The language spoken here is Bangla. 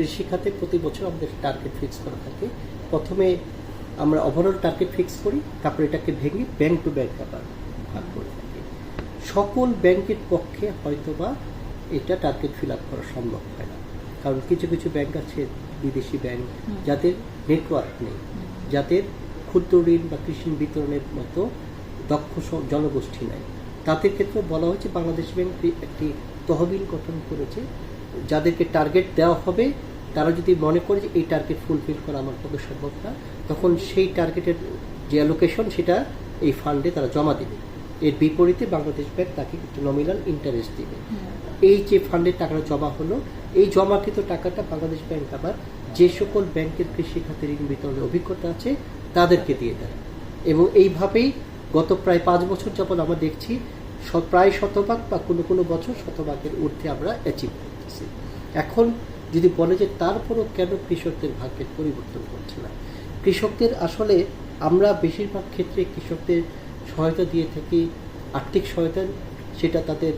কৃষি খাতে প্রতি বছর আমাদের টার্গেট ফিক্স করা থাকে। প্রথমে আমরা ওভারঅল টার্গেট ফিক্স করি, তারপর এটাকে ভেঙে ব্যাংক টু ব্যাংক আবার ভাগ করে থাকি। সকল ব্যাংকের পক্ষে হয়তোবা এটা টার্গেট ফিল আপ করা সম্ভব হয় না, কারণ কিছু কিছু ব্যাংক আছে বিদেশি ব্যাংক যাদের নেটওয়ার্ক নেই, যাদের ক্ষুদ্র ঋণ বা কৃষি বিতরণের মতো দক্ষ জনগোষ্ঠী নাই। তাদের ক্ষেত্রে বলা হয়েছে বাংলাদেশ ব্যাংক একটি তহবিল গঠন করেছে, যাদেরকে টার্গেট দেওয়া হবে তারা যদি মনে করে যে এই টার্গেট ফুলফিল করা আমার পক্ষে সম্ভব না, তখন সেই টার্গেটের যে অ্যালোকেশন সেটা এই ফান্ডে তারা জমা দেবে। এর বিপরীতে বাংলাদেশ ব্যাংক তাকে একটু নমিনাল ইন্টারেস্ট দিবে। এই যে ফান্ডের টাকাটা জমা হলো, এই জমাকৃত টাকাটা বাংলাদেশ ব্যাংক আবার যে সকল ব্যাংকের কৃষি খাতে ঋণ বিতরণের অভিজ্ঞতা আছে তাদেরকে দিয়ে দেয়। এবং এইভাবেই গত প্রায় 5 বছর যাবৎ আমরা দেখছি প্রায় শতভাগ বা কোনো কোনো বছর শতভাগের ঊর্ধ্বে আমরা অ্যাচিভ করতেছি। এখন যদি বলে যে তারপরও কেন কৃষকদের ভাগ্যের পরিবর্তন করছে না, কৃষকদের আসলে আমরা বেশিরভাগ ক্ষেত্রে কৃষকদের সহায়তা দিয়ে থাকি, আর্থিক সহায়তা, সেটা তাদের